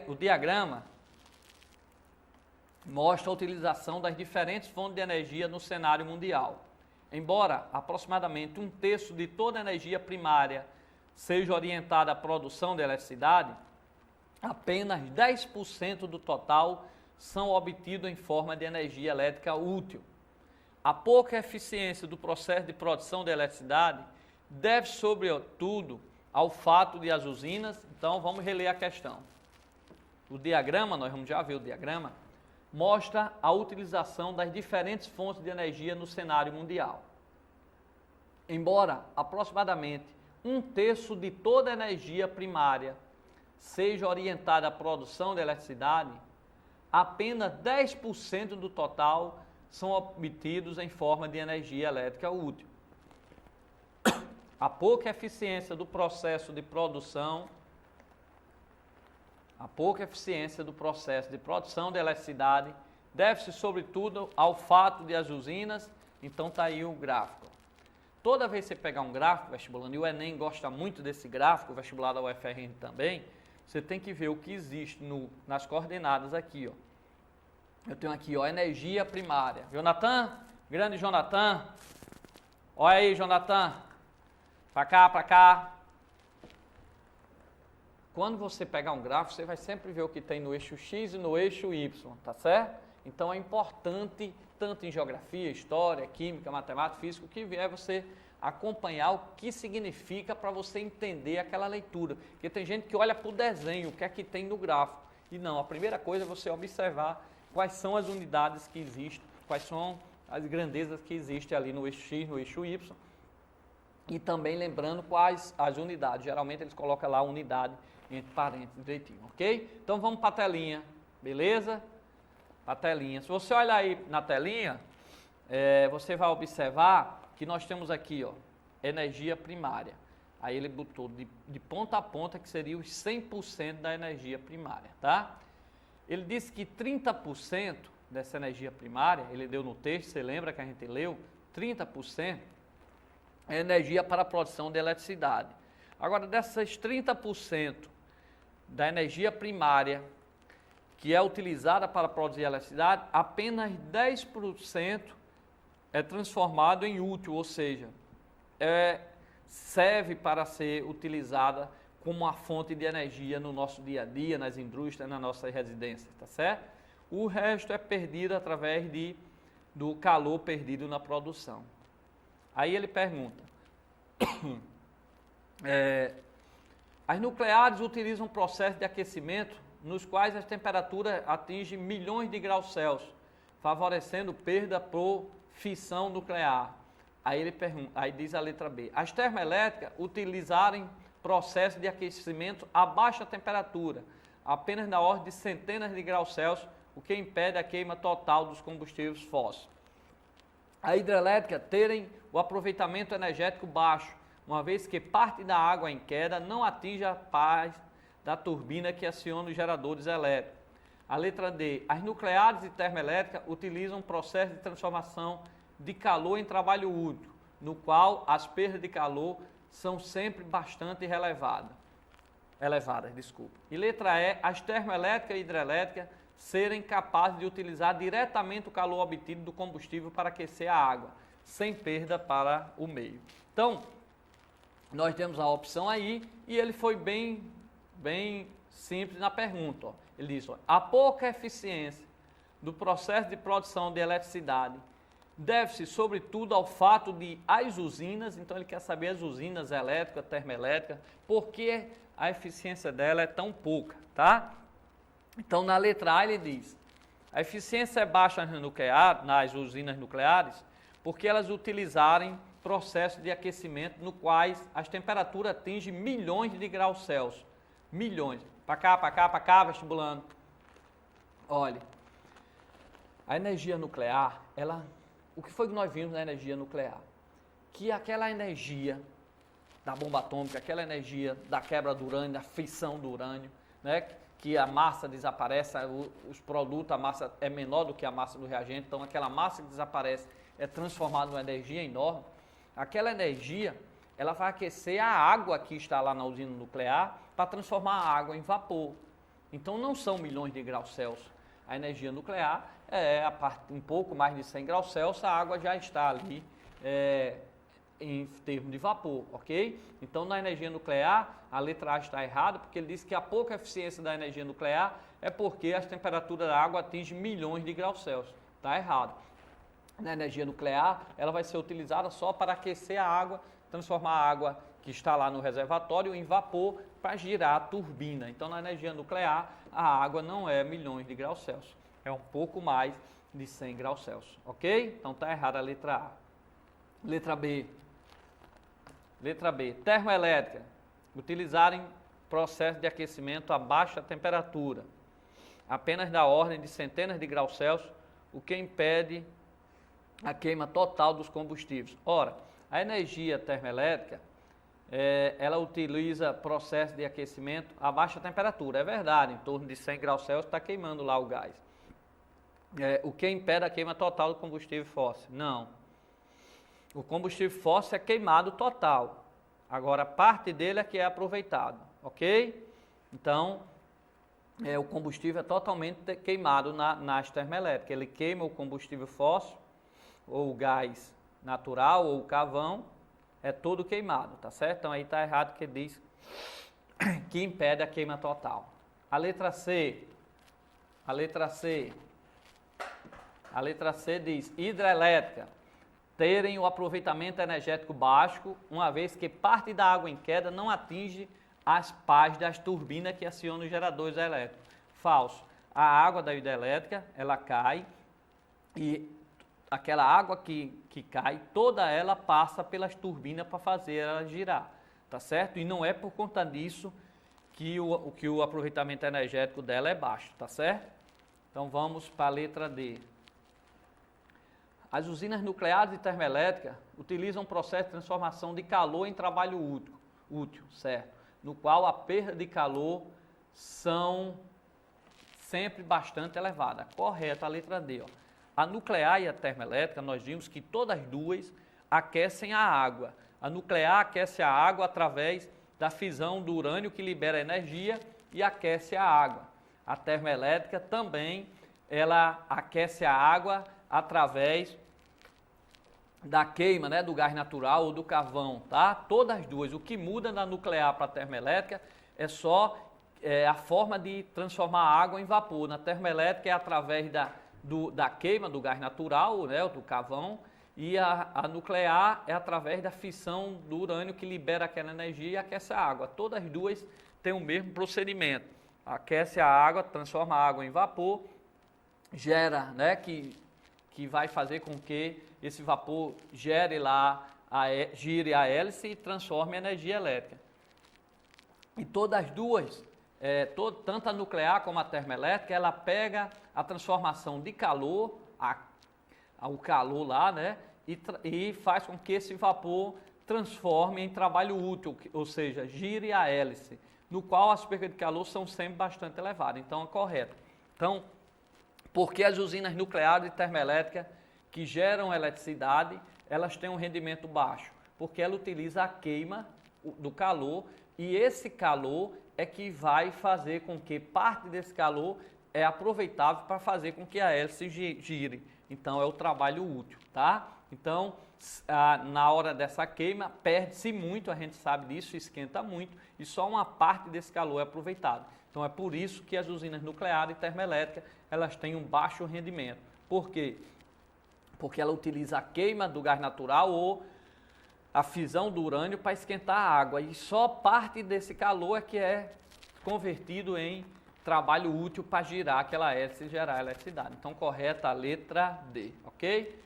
O diagrama mostra a utilização das diferentes fontes de energia no cenário mundial. Embora aproximadamente 1/3 de toda a energia primária seja orientada à produção de eletricidade, apenas 10% do total são obtidos em forma de energia elétrica útil. A pouca eficiência do processo de produção de eletricidade deve, sobretudo, ao fato de as usinas. Então, vamos reler a questão. O diagrama, nós vamos já ver o diagrama, mostra a utilização das diferentes fontes de energia no cenário mundial. Embora aproximadamente 1/3 de toda a energia primária seja orientada à produção de eletricidade, apenas 10% do total são obtidos em forma de energia elétrica útil. A pouca eficiência do processo de produção de eletricidade deve-se, sobretudo, ao fato de as usinas. Então, está aí o gráfico. Toda vez que você pegar um gráfico vestibulando, e o Enem gosta muito desse gráfico, o vestibular da UFRN também, você tem que ver o que existe nas coordenadas aqui, ó. Eu tenho aqui, ó, energia primária. Jonathan, grande Jonathan. Olha aí, Jonathan. Para cá, para cá. Quando você pegar um gráfico, você vai sempre ver o que tem no eixo X e no eixo Y, tá certo? Então é importante, tanto em geografia, história, química, matemática, física, o que vier você acompanhar o que significa para você entender aquela leitura. Porque tem gente que olha para o desenho, o que é que tem no gráfico. E não, a primeira coisa é você observar quais são as unidades que existem, quais são as grandezas que existem ali no eixo X, no eixo Y. E também lembrando quais as unidades. Geralmente eles colocam lá a unidade entre parênteses direitinho, ok? Então vamos para a telinha, beleza? Para a telinha. Se você olhar aí na telinha, você vai observar que nós temos aqui, ó, energia primária. Aí ele botou de ponta a ponta, que seria os 100% da energia primária, tá? Ele disse que 30% dessa energia primária, ele deu no texto, você lembra que a gente leu? 30% é energia para a produção de eletricidade. Agora, dessas 30% da energia primária que é utilizada para produzir eletricidade, apenas 10% é transformado em útil, ou seja, serve para ser utilizada como uma fonte de energia no nosso dia a dia, nas indústrias, nas nossas residências, tá certo? O resto é perdido através do calor perdido na produção. Aí ele pergunta, as nucleares utilizam um processo de aquecimento nos quais as temperaturas atingem milhões de graus Celsius, favorecendo perda por fissão nuclear. Aí diz a letra B, as termoelétricas utilizarem processo de aquecimento a baixa temperatura, apenas na ordem de centenas de graus Celsius, o que impede a queima total dos combustíveis fósseis. A hidrelétrica terem o aproveitamento energético baixo, uma vez que parte da água em queda não atinge a paz da turbina que aciona os geradores elétricos. A letra D, as nucleares e termoelétricas utilizam um processo de transformação de calor em trabalho útil, no qual as perdas de calor são sempre bastante elevadas. E letra E, as termoelétricas e hidrelétricas serem capazes de utilizar diretamente o calor obtido do combustível para aquecer a água, sem perda para o meio. Então, nós temos a opção aí e ele foi bem simples na pergunta. Ó. Ele diz, ó, a pouca eficiência do processo de produção de eletricidade deve-se, sobretudo, ao fato de as usinas, então ele quer saber as usinas elétricas, termoelétricas, por que a eficiência dela é tão pouca, tá? Então, na letra A ele diz, a eficiência é baixa nas usinas nucleares porque elas utilizarem processo de aquecimento no quais as temperaturas atingem milhões de graus Celsius. Milhões. Para cá, vestibulando. Olha, a energia nuclear, o que foi que nós vimos na energia nuclear? Que aquela energia da bomba atômica, aquela energia da quebra do urânio, da fissão do urânio, né? Que a massa desaparece, os produtos, a massa é menor do que a massa do reagente, então aquela massa que desaparece é transformada numa energia enorme. Aquela energia, ela vai aquecer a água que está lá na usina nuclear para transformar a água em vapor. Então não são milhões de graus Celsius. A energia nuclear é um pouco mais de 100 graus Celsius, a água já está ali em termos de vapor, ok? Então na energia nuclear, a letra A está errada, porque ele diz que a pouca eficiência da energia nuclear é porque as temperaturas da água atingem milhões de graus Celsius. Está errado. Na energia nuclear, ela vai ser utilizada só para aquecer a água, transformar a água que está lá no reservatório em vapor para girar a turbina. Então, na energia nuclear, a água não é milhões de graus Celsius, é um pouco mais de 100 graus Celsius, ok? Então, está errada a letra A. Letra B. Letra B. Termoelétrica. Utilizarem processo de aquecimento a baixa temperatura, apenas da ordem de centenas de graus Celsius, o que impede a queima total dos combustíveis. Ora, a energia termoelétrica, ela utiliza processo de aquecimento a baixa temperatura. É verdade, em torno de 100 graus Celsius está queimando lá o gás. O que impede a queima total do combustível fóssil? Não. O combustível fóssil é queimado total. Agora, parte dele é que é aproveitado, ok? Então, o combustível é totalmente queimado nas termoelétricas. Ele queima o combustível fóssil, ou o gás natural, ou o carvão, é todo queimado, tá certo? Então aí está errado que diz que impede a queima total. A letra C. A letra C diz hidrelétrica. Terem o aproveitamento energético baixo, uma vez que parte da água em queda não atinge as pás das turbinas que acionam os geradores elétricos. Falso. A água da hidrelétrica, ela cai e aquela água que cai, toda ela passa pelas turbinas para fazer ela girar, tá certo? E não é por conta disso que o aproveitamento energético dela é baixo, tá certo? Então vamos para a letra D. As usinas nucleares e termoelétricas utilizam um processo de transformação de calor em trabalho útil, certo? No qual a perda de calor são sempre bastante elevada. Correto, a letra D. Ó. A nuclear e a termoelétrica, nós vimos que todas as duas aquecem a água. A nuclear aquece a água através da fisão do urânio que libera energia e aquece a água. A termoelétrica também, ela aquece a água através da queima, né, do gás natural ou do carvão, tá? Todas as duas. O que muda da nuclear para a termoelétrica é só a forma de transformar a água em vapor. Na termoelétrica é através da queima do gás natural, né, do carvão, e a nuclear é através da fissão do urânio que libera aquela energia e aquece a água. Todas as duas têm o mesmo procedimento. Aquece a água, transforma a água em vapor, gera, né, que vai fazer com que esse vapor gire a hélice e transforme a energia elétrica. E todas as duas, tanto a nuclear como a termoelétrica, ela pega a transformação de calor, o calor lá, né, e faz com que esse vapor transforme em trabalho útil, ou seja, gire a hélice, no qual as perdas de calor são sempre bastante elevadas. Então, é correto. Então, porque as usinas nucleares e termoelétricas que geram eletricidade, elas têm um rendimento baixo? Porque ela utiliza a queima do calor e esse calor é que vai fazer com que parte desse calor é aproveitável para fazer com que a hélice gire. Então, é o trabalho útil, tá? Então, na hora dessa queima, perde-se muito, a gente sabe disso, esquenta muito, e só uma parte desse calor é aproveitado. Então, é por isso que as usinas nucleares e termoelétricas, elas têm um baixo rendimento. Por quê? Porque ela utiliza a queima do gás natural ou a fisão do urânio para esquentar a água, e só parte desse calor é que é convertido em trabalho útil para girar aquela hélice e gerar eletricidade. Então, correta a letra D, ok?